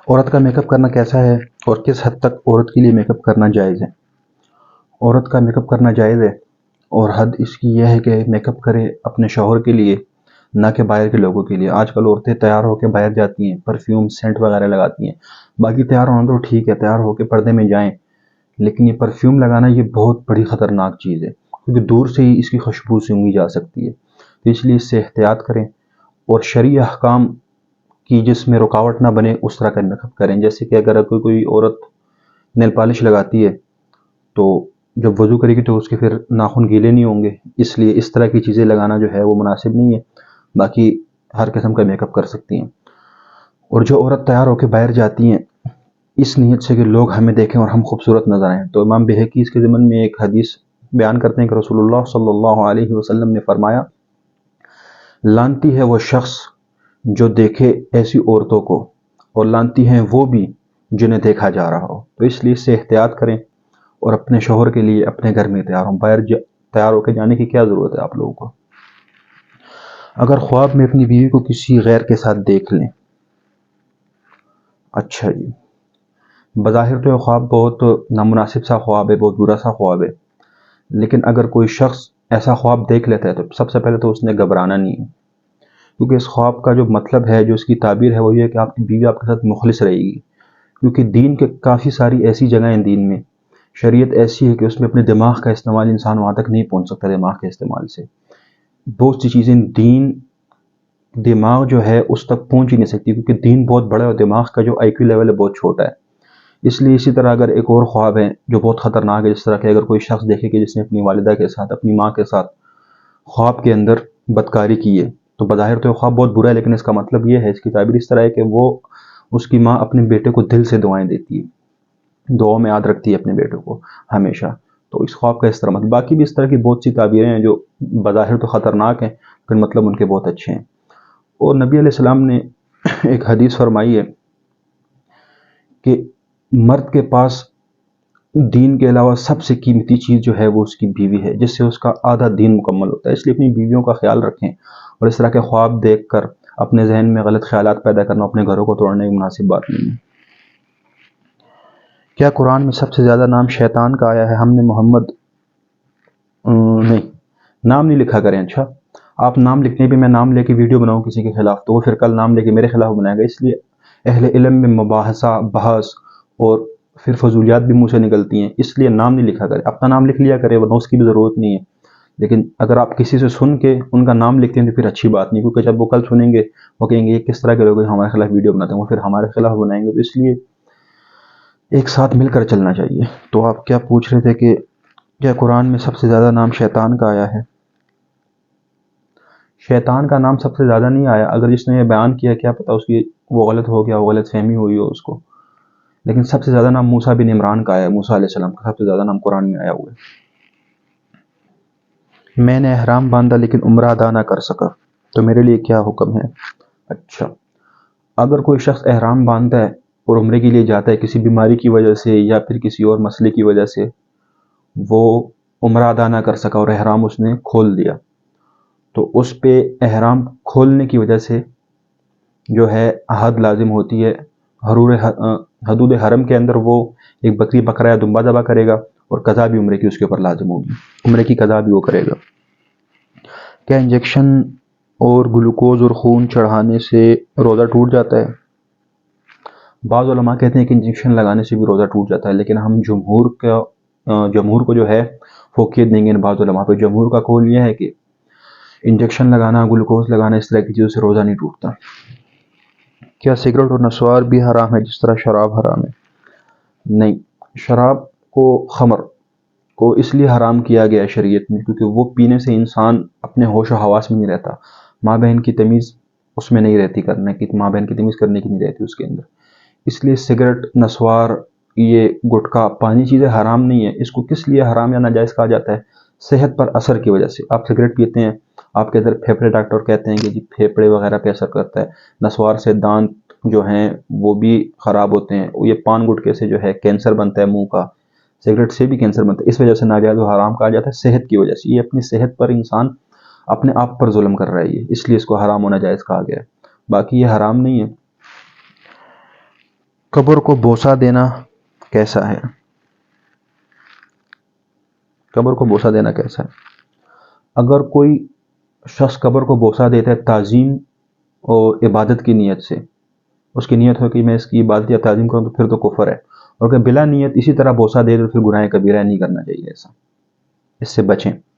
عورت کا make up کرنا کیسا ہے اور کس حد تک عورت کے لیے میک اپ کرنا جائز ہے؟ عورت کا میک اپ کرنا جائز ہے، اور حد اس کی یہ ہے کہ میک اپ کرے اپنے شوہر کے لیے، نہ کہ باہر کے لوگوں کے لیے۔ آج کل عورتیں تیار ہو کے باہر جاتی ہیں، پرفیوم سینٹ وغیرہ لگاتی ہیں۔ باقی تیار ہونا تو ٹھیک ہے، تیار ہو کے پردے میں جائیں، لیکن یہ پرفیوم لگانا یہ بہت بڑی خطرناک چیز ہے، کیونکہ دور سے ہی اس کی خوشبو سونگھی جا سکتی ہے۔ تو اس لیے اس سے احتیاط کریں، اور شرعی احکام کی جس میں رکاوٹ نہ بنے اس طرح کا میک اپ کریں۔ جیسے کہ اگر کوئی عورت نیل پالش لگاتی ہے تو جب وضو کرے گی تو اس کے پھر ناخن گیلے نہیں ہوں گے، اس لیے اس طرح کی چیزیں لگانا جو ہے وہ مناسب نہیں ہے۔ باقی ہر قسم کا میک اپ کر سکتی ہیں۔ اور جو عورت تیار ہو کے باہر جاتی ہیں اس نیت سے کہ لوگ ہمیں دیکھیں اور ہم خوبصورت نظر آئیں، تو امام بہقی اس کے ضمن میں ایک حدیث بیان کرتے ہیں کہ رسول اللہ صلی اللہ علیہ وسلم نے فرمایا، لانتی ہے وہ شخص جو دیکھے ایسی عورتوں کو، اور لانتی ہیں وہ بھی جنہیں دیکھا جا رہا ہو۔ تو اس لیے اس سے احتیاط کریں، اور اپنے شوہر کے لیے اپنے گھر میں تیار ہوں۔ باہر تیار ہو کے جانے کی کیا ضرورت ہے آپ لوگوں کو؟ اگر خواب میں اپنی بیوی کو کسی غیر کے ساتھ دیکھ لیں۔ اچھا جی، بظاہر تو یہ خواب بہت نامناسب سا خواب ہے، بہت برا سا خواب ہے، لیکن اگر کوئی شخص ایسا خواب دیکھ لیتا ہے تو سب سے پہلے تو اس نے گھبرانا نہیں ہے، کیونکہ اس خواب کا جو مطلب ہے، جو اس کی تعبیر ہے، وہ یہ ہے کہ آپ کی بیوی آپ کے ساتھ مخلص رہے گی۔ کیونکہ دین کے کافی ساری ایسی جگہیں ہیں، دین میں شریعت ایسی ہے کہ اس میں اپنے دماغ کا استعمال انسان وہاں تک نہیں پہنچ سکتا۔ دماغ کے استعمال سے بہت سی چیزیں دین دماغ جو ہے اس تک پہنچ ہی نہیں سکتی، کیونکہ دین بہت بڑا ہے اور دماغ کا جو آئی کیو لیول ہے بہت چھوٹا ہے۔ اس لیے اسی طرح اگر ایک اور خواب ہے جو بہت خطرناک ہے، جس طرح کہ اگر کوئی شخص دیکھے کہ جس نے اپنی والدہ کے ساتھ، اپنی ماں کے ساتھ خواب کے اندر بدکاری کی ہے، تو بظاہر تو یہ خواب بہت برا ہے، لیکن اس کا مطلب یہ ہے، اس کی تعبیر اس طرح ہے کہ وہ اس کی ماں اپنے بیٹے کو دل سے دعائیں دیتی ہے، دعاؤں میں یاد رکھتی ہے اپنے بیٹے کو ہمیشہ۔ تو اس خواب کا اس طرح مطلب، باقی بھی اس طرح کی بہت سی تعبیریں ہیں جو بظاہر تو خطرناک ہیں لیکن مطلب ان کے بہت اچھے ہیں۔ اور نبی علیہ السلام نے ایک حدیث فرمائی ہے کہ مرد کے پاس دین کے علاوہ سب سے قیمتی چیز جو ہے وہ اس کی بیوی ہے، جس سے اس کا آدھا دین مکمل ہوتا ہے۔ اس لیے اپنی بیویوں کا خیال رکھیں، اور اس طرح کے خواب دیکھ کر اپنے ذہن میں غلط خیالات پیدا کرنا اپنے گھروں کو توڑنے کی مناسب بات نہیں ہے۔ کیا قرآن میں سب سے زیادہ نام شیطان کا آیا ہے؟ ہم نے محمد نہیں، نام نہیں لکھا کریں۔ اچھا، آپ نام لکھنے پہ میں نام لے کے ویڈیو بناؤں کسی کے خلاف تو وہ پھر کل نام لے کے میرے خلاف بنائے گا، اس لیے اہل علم میں مباحثہ، بحث اور پھر فضولیات بھی منہ سے نکلتی ہیں، اس لیے نام نہیں لکھا کرے۔ اپنا نام لکھ لیا کرے، ورنہ اس کی بھی ضرورت نہیں ہے۔ لیکن اگر آپ کسی سے سن کے ان کا نام لکھتے ہیں تو پھر اچھی بات نہیں، کیونکہ جب وہ کل سنیں گے وہ کہیں گے یہ کس طرح کے لوگ ہمارے خلاف ویڈیو بناتے ہیں، وہ پھر ہمارے خلاف بنائیں گے۔ تو اس لیے ایک ساتھ مل کر چلنا چاہیے۔ تو آپ کیا پوچھ رہے تھے کہ کیا قرآن میں سب سے زیادہ نام شیطان کا آیا ہے؟ شیطان کا نام سب سے زیادہ نہیں آیا، اگر جس نے یہ بیان کیا کیا پتہ اس کی وہ غلط ہو گیا، وہ غلط فہمی ہوئی ہو اس کو، لیکن سب سے زیادہ نام موسیٰ بن عمران کا آیا، موسیٰ علیہ السلام کا سب سے زیادہ نام قرآن میں آیا ہوا ہے۔ میں نے احرام باندھا لیکن عمرہ ادا نہ کر سکا، تو میرے لیے کیا حکم ہے؟ اچھا، اگر کوئی شخص احرام باندھتا ہے اور عمرے کے لیے جاتا ہے، کسی بیماری کی وجہ سے یا پھر کسی اور مسئلے کی وجہ سے وہ عمرہ ادا نہ کر سکا اور احرام اس نے کھول دیا، تو اس پہ احرام کھولنے کی وجہ سے جو ہے حد لازم ہوتی ہے۔ حدود حرم کے اندر وہ ایک بکری بکرا یا دمبا ذبح کرے گا، اور قضا بھی عمرے کی اس کے اوپر لازم ہوگی، عمرے کی قضا بھی وہ کرے گا۔ کیا انجیکشن اور گلوکوز اور خون چڑھانے سے روزہ ٹوٹ جاتا ہے؟ بعض علماء کہتے ہیں کہ انجیکشن لگانے سے بھی روزہ ٹوٹ جاتا ہے، لیکن ہم جمہور کو جو ہے فوقیت دیں گے ان بعض علماء پہ۔ جمہور کا قول یہ ہے کہ انجیکشن لگانا، گلوکوز لگانا، اس طرح کی چیزوں سے روزہ نہیں ٹوٹتا۔ کیا سگریٹ اور نسوار بھی حرام ہے جس طرح شراب حرام ہے؟ نہیں، شراب کو، خمر کو اس لیے حرام کیا گیا ہے شریعت میں کیونکہ وہ پینے سے انسان اپنے ہوش و حواس میں نہیں رہتا، ماں بہن کی تمیز اس میں نہیں رہتی، کرنے کی ماں بہن کی تمیز کرنے کی نہیں رہتی اس کے اندر۔ اس لیے سگریٹ، نسوار، یہ گٹکا، پانی چیزیں حرام نہیں ہیں۔ اس کو کس لیے حرام یا ناجائز کہا جاتا ہے؟ صحت پر اثر کی وجہ سے۔ آپ سگریٹ پیتے ہیں، آپ کے اندر پھیپھڑے، ڈاکٹر کہتے ہیں کہ جی پھیپھڑے وغیرہ پہ اثر کرتا ہے۔ نسوار سے دانت جو ہیں وہ بھی خراب ہوتے ہیں، یہ پان گٹکے سے جو ہے کینسر بنتا ہے منہ کا، سگریٹ سے بھی کینسر بنتا ہے، اس وجہ سے ناجائز و حرام کہا جاتا ہے، صحت کی وجہ سے۔ یہ اپنی صحت پر انسان اپنے آپ پر ظلم کر رہا ہے، اس لیے اس کو حرام و ناجائز کہا گیا ہے، باقی یہ حرام نہیں ہے۔ قبر کو بوسہ دینا کیسا ہے؟ قبر کو بوسہ دینا کیسا ہے؟ اگر کوئی شخص قبر کو بوسہ دیتا ہے تعظیم اور عبادت کی نیت سے، اس کی نیت ہو کہ میں اس کی عبادت یا تعظیم کروں، تو پھر تو کفر ہے، اور اگر بلا نیت اسی طرح بوسہ دے تو پھر گناہ کبیرہ نہیں کرنا چاہیے ایسا، اس سے بچیں۔